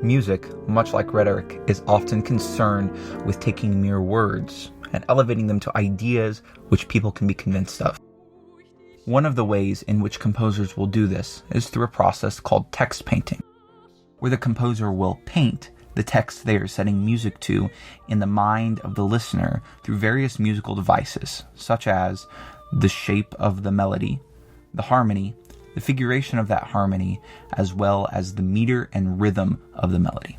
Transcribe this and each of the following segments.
Music, much like rhetoric, is often concerned with taking mere words and elevating them to ideas which people can be convinced of. One of the ways in which composers will do this is through a process called text painting, where the composer will paint the text they are setting music to in the mind of the listener through various musical devices, such as the shape of the melody, the harmony, the figuration of that harmony, as well as the meter and rhythm of the melody.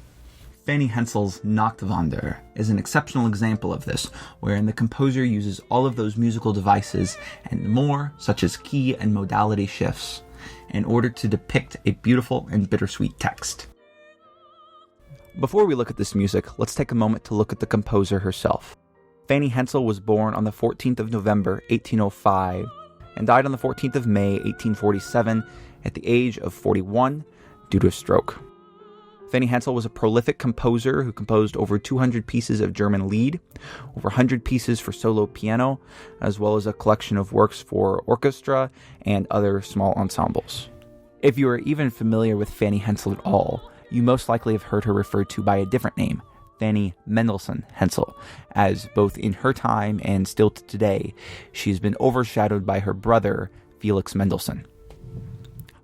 Fanny Hensel's Nachtwanderer is an exceptional example of this, wherein the composer uses all of those musical devices and more, such as key and modality shifts, in order to depict a beautiful and bittersweet text. Before we look at this music, let's take a moment to look at the composer herself. Fanny Hensel was born on the 14th of November, 1805, and died on the 14th of May, 1847, at the age of 41 due to a stroke. Fanny Hensel was a prolific composer who composed over 200 pieces of German Lied, over 100 pieces for solo piano, as well as a collection of works for orchestra and other small ensembles. If you are even familiar with Fanny Hensel at all, you most likely have heard her referred to by a different name, Fanny Mendelssohn-Hensel, as both in her time and still to today, she's been overshadowed by her brother, Felix Mendelssohn.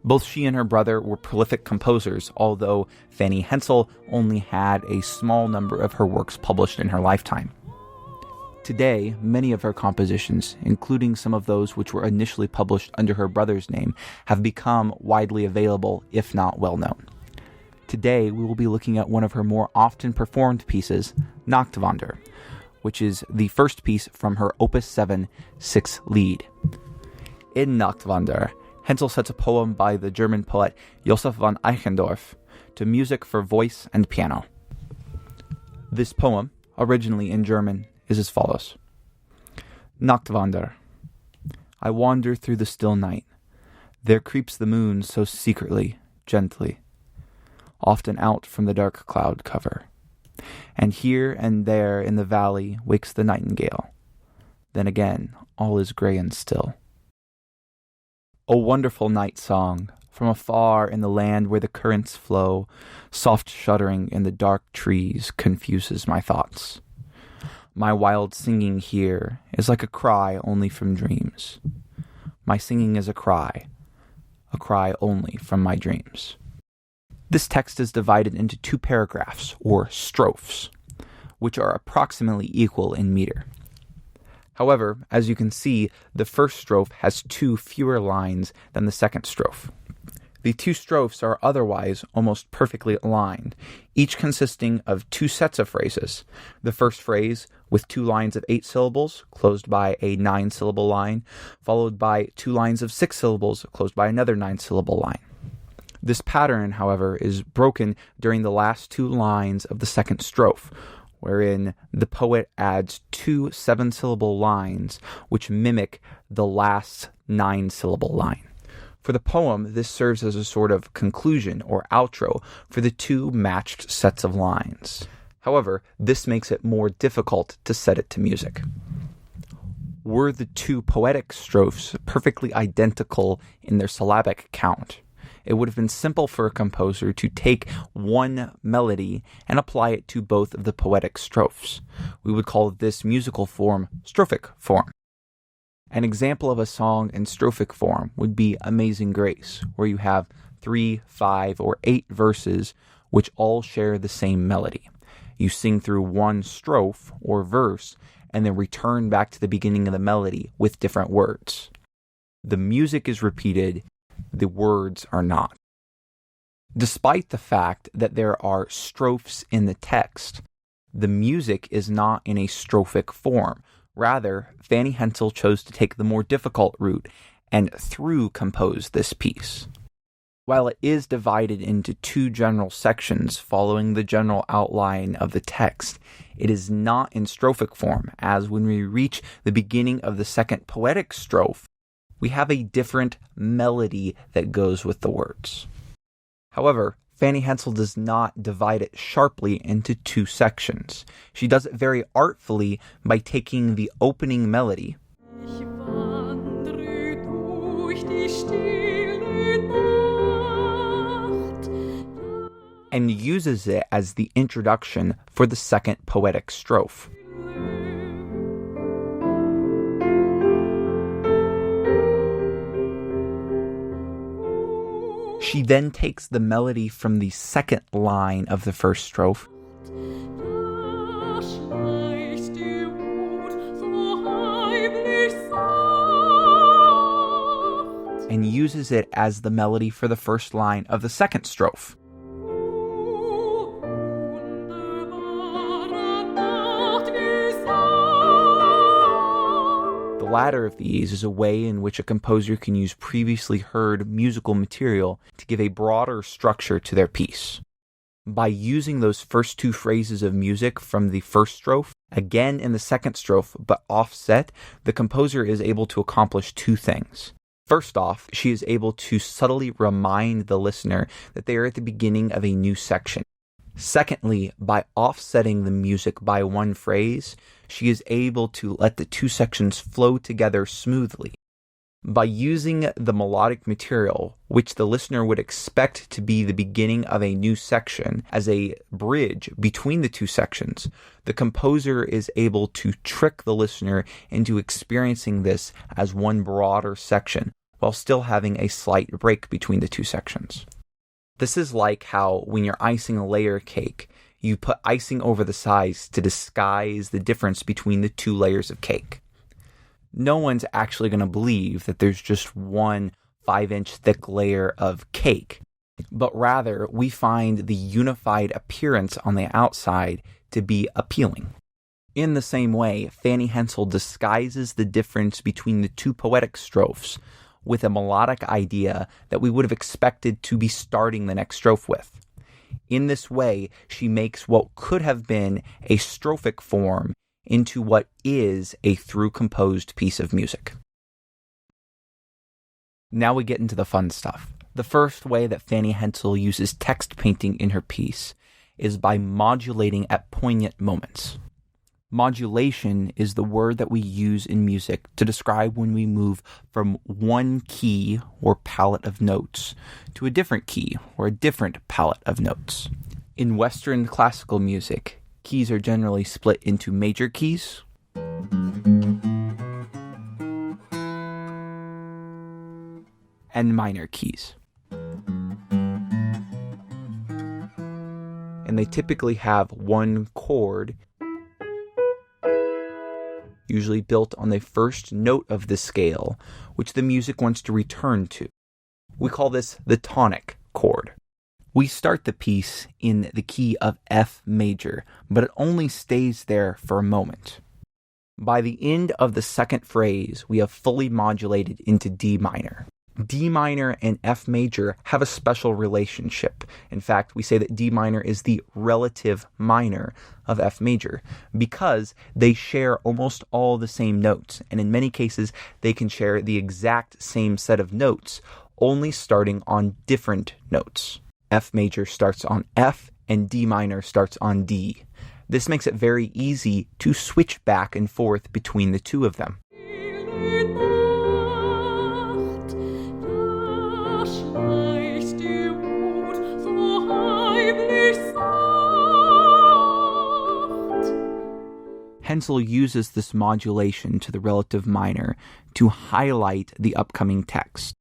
Both she and her brother were prolific composers, although Fanny Hensel only had a small number of her works published in her lifetime. Today, many of her compositions, including some of those which were initially published under her brother's name, have become widely available, if not well known. Today, we will be looking at one of her more often performed pieces, Nachtwanderer, which is the first piece from her Opus 7, 6th Lied. In Nachtwanderer, Hensel sets a poem by the German poet Joseph von Eichendorff to music for voice and piano. This poem, originally in German, is as follows. Nachtwanderer. I wander through the still night. There creeps the moon so secretly, gently, often out from the dark cloud cover. And here and there in the valley wakes the nightingale. Then again, all is grey and still. O wonderful night song, from afar in the land where the currents flow, soft shuddering in the dark trees confuses my thoughts. My wild singing here is like a cry only from dreams. My singing is a cry only from my dreams. This text is divided into two paragraphs, or strophes, which are approximately equal in meter. However, as you can see, the first strophe has 2 fewer lines than the second strophe. The 2 strophes are otherwise almost perfectly aligned, each consisting of 2 sets of phrases. The first phrase with 2 lines of 8 syllables, closed by a 9-syllable line, followed by 2 lines of 6 syllables, closed by another 9-syllable line. This pattern, however, is broken during the last 2 lines of the second strophe, wherein the poet adds 2 7-syllable lines which mimic the last 9-syllable line. For the poem, this serves as a sort of conclusion or outro for the 2 matched sets of lines. However, this makes it more difficult to set it to music. Were the 2 poetic strophes perfectly identical in their syllabic count, it would have been simple for a composer to take one melody and apply it to both of the poetic strophes. We would call this musical form strophic form. An example of a song in strophic form would be Amazing Grace, where you have 3, 5, or 8 verses which all share the same melody. You sing through one strophe or verse and then return back to the beginning of the melody with different words. The music is repeated, the words are not. Despite the fact that there are strophes in the text, the music is not in a strophic form. Rather, Fanny Hensel chose to take the more difficult route and through compose this piece. While it is divided into 2 general sections following the general outline of the text, it is not in strophic form, as when we reach the beginning of the second poetic strophe, we have a different melody that goes with the words. However, Fanny Hensel does not divide it sharply into 2 sections. She does it very artfully by taking the opening melody and uses it as the introduction for the second poetic strophe. She then takes the melody from the second line of the first strophe and uses it as the melody for the first line of the second strophe. The latter of these is a way in which a composer can use previously heard musical material to give a broader structure to their piece. By using those first two phrases of music from the first strophe, again in the second strophe, but offset, the composer is able to accomplish two things. First off, she is able to subtly remind the listener that they are at the beginning of a new section. Secondly, by offsetting the music by one phrase, she is able to let the two sections flow together smoothly. By using the melodic material, which the listener would expect to be the beginning of a new section, as a bridge between the two sections, the composer is able to trick the listener into experiencing this as one broader section, while still having a slight break between the two sections. This is like how when you're icing a layer cake, you put icing over the sides to disguise the difference between the two layers of cake. No one's actually going to believe that there's just one 5-inch thick layer of cake, but rather we find the unified appearance on the outside to be appealing. In the same way, Fanny Hensel disguises the difference between the two poetic strophes with a melodic idea that we would have expected to be starting the next strophe with. In this way, she makes what could have been a strophic form into what is a through-composed piece of music. Now we get into the fun stuff. The first way that Fanny Hensel uses text painting in her piece is by modulating at poignant moments. Modulation is the word that we use in music to describe when we move from one key or palette of notes to a different key or a different palette of notes. In Western classical music, keys are generally split into major keys and minor keys. And they typically have one chord, usually built on the first note of the scale, which the music wants to return to. We call this the tonic chord. We start the piece in the key of F major, but it only stays there for a moment. By the end of the second phrase, we have fully modulated into D minor. D minor and F major have a special relationship. In fact, we say that D minor is the relative minor of F major because they share almost all the same notes, and in many cases, they can share the exact same set of notes, only starting on different notes. F major starts on F, and D minor starts on D. This makes it very easy to switch back and forth between the two of them. Hensel uses this modulation to the relative minor to highlight the upcoming text.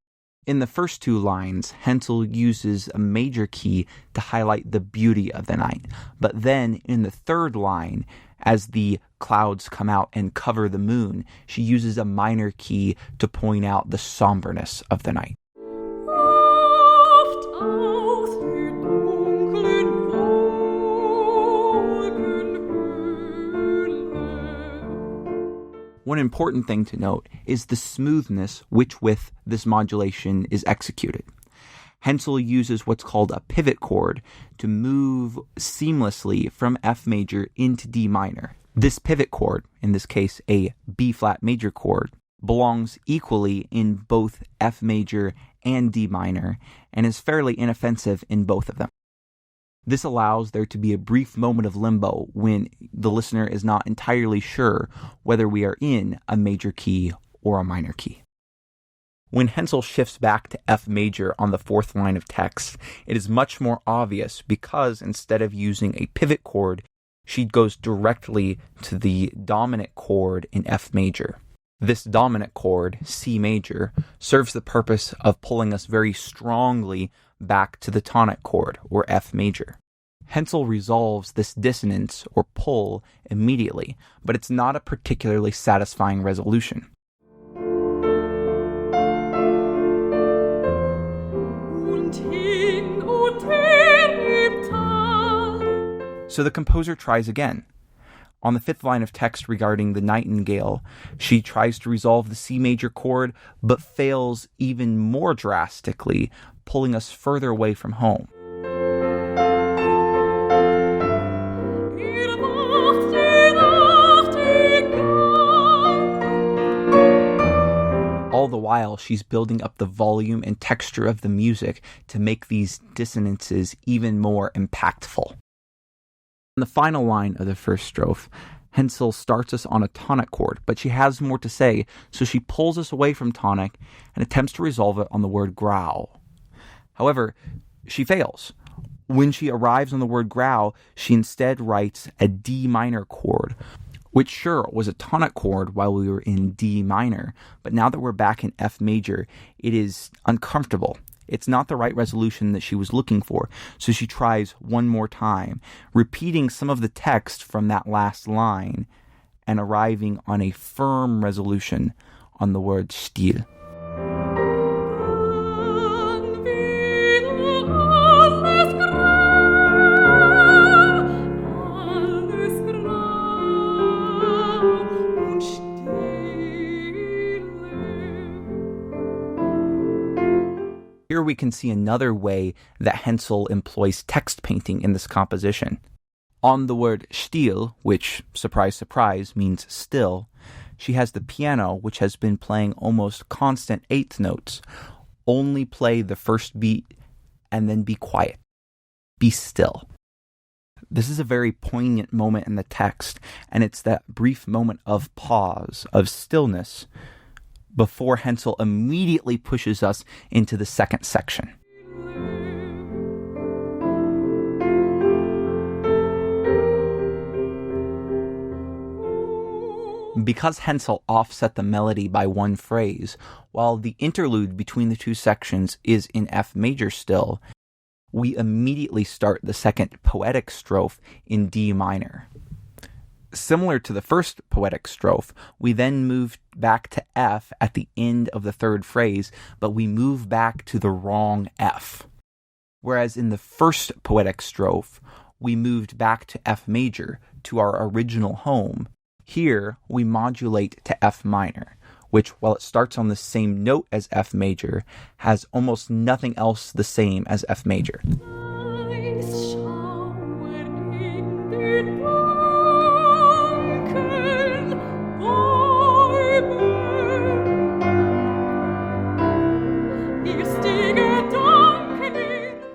In the first two lines, Hensel uses a major key to highlight the beauty of the night. But then in the third line, as the clouds come out and cover the moon, she uses a minor key to point out the somberness of the night. One important thing to note is the smoothness with this modulation is executed. Hensel uses what's called a pivot chord to move seamlessly from F major into D minor. This pivot chord, in this case a B flat major chord, belongs equally in both F major and D minor and is fairly inoffensive in both of them. This allows there to be a brief moment of limbo when the listener is not entirely sure whether we are in a major key or a minor key. When Hensel shifts back to F major on the fourth line of text, it is much more obvious because instead of using a pivot chord, she goes directly to the dominant chord in F major. This dominant chord, C major, serves the purpose of pulling us very strongly back to the tonic chord, or F major. Hensel resolves this dissonance, or pull, immediately, but it's not a particularly satisfying resolution. So the composer tries again. On the fifth line of text regarding the nightingale, she tries to resolve the C major chord, but fails even more drastically, pulling us further away from home. All the while, she's building up the volume and texture of the music to make these dissonances even more impactful. In the final line of the first strophe, Hensel starts us on a tonic chord, but she has more to say, so she pulls us away from tonic and attempts to resolve it on the word growl. However, she fails. When she arrives on the word growl, she instead writes a D minor chord, which sure was a tonic chord while we were in D minor, but now that we're back in F major, it is uncomfortable. It's not the right resolution that she was looking for, so she tries one more time, repeating some of the text from that last line and arriving on a firm resolution on the word still. Here we can see another way that Hensel employs text painting in this composition. On the word still, which, surprise, surprise, means still, she has the piano, which has been playing almost constant eighth notes, only play the first beat and then be quiet. Be still. This is a very poignant moment in the text, and it's that brief moment of pause, of stillness, before Hensel immediately pushes us into the second section. Because Hensel offset the melody by one phrase, while the interlude between the two sections is in F major still, we immediately start the second poetic strophe in D minor. Similar to the first poetic strophe, we then move back to F at the end of the third phrase, but we move back to the wrong F. Whereas in the first poetic strophe, we moved back to F major, to our original home. Here, we modulate to F minor, which, while it starts on the same note as F major, has almost nothing else the same as F major.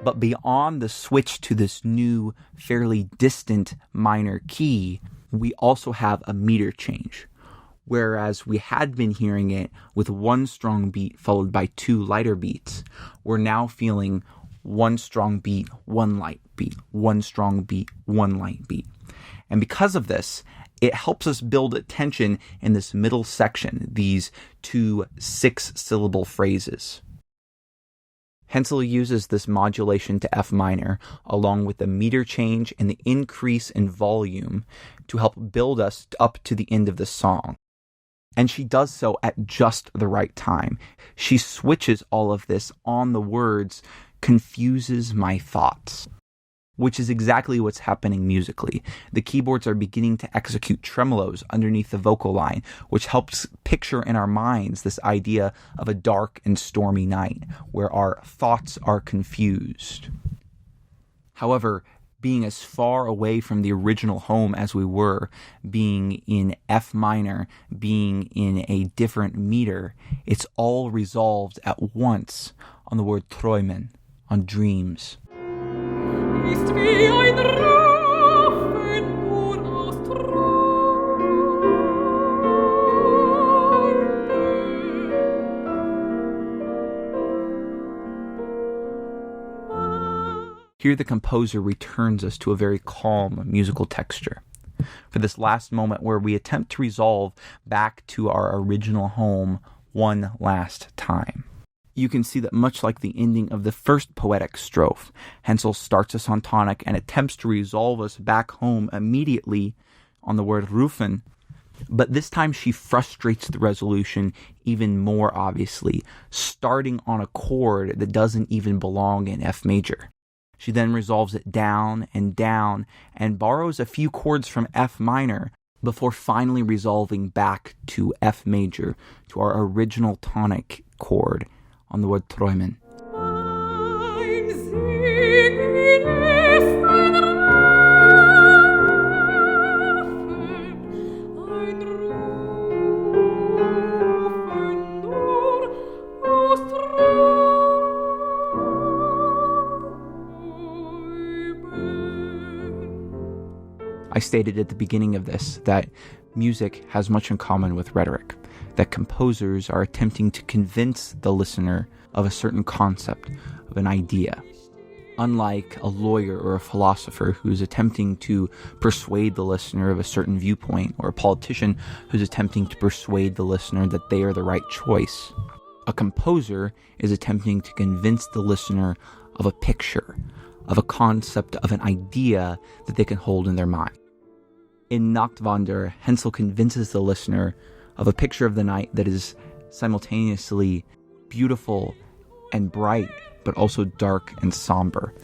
But beyond the switch to this new, fairly distant minor key, we also have a meter change. Whereas we had been hearing it with one strong beat followed by two lighter beats, we're now feeling one strong beat, one light beat, one strong beat, one light beat. And because of this, it helps us build a tension in this middle section, these two 6-syllable phrases. Hensel uses this modulation to F minor, along with the meter change and the increase in volume, to help build us up to the end of the song. And she does so at just the right time. She switches all of this on the words, "confuses my thoughts," which is exactly what's happening musically. The keyboards are beginning to execute tremolos underneath the vocal line, which helps picture in our minds this idea of a dark and stormy night, where our thoughts are confused. However, being as far away from the original home as we were, being in F minor, being in a different meter, it's all resolved at once on the word träumen, on dreams. Here the composer returns us to a very calm musical texture. For this last moment where we attempt to resolve back to our original home one last time. You can see that much like the ending of the first poetic strophe, Hensel starts us on tonic and attempts to resolve us back home immediately on the word rufen, but this time she frustrates the resolution even more obviously, starting on a chord that doesn't even belong in F major. She then resolves it down and borrows a few chords from F minor before finally resolving back to F major, to our original tonic chord on the word träumen. I stated at the beginning of this that music has much in common with rhetoric, that composers are attempting to convince the listener of a certain concept, of an idea. Unlike a lawyer or a philosopher who's attempting to persuade the listener of a certain viewpoint, or a politician who's attempting to persuade the listener that they are the right choice, a composer is attempting to convince the listener of a picture, of a concept, of an idea that they can hold in their mind. In Nachtwanderer, Hensel convinces the listener of a picture of the night that is simultaneously beautiful and bright, but also dark and somber.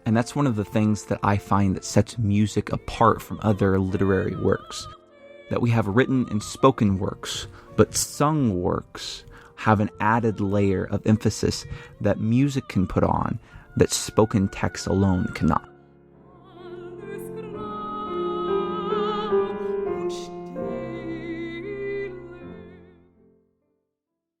And that's one of the things that I find that sets music apart from other literary works. That we have written and spoken works, but sung works have an added layer of emphasis that music can put on that spoken text alone cannot.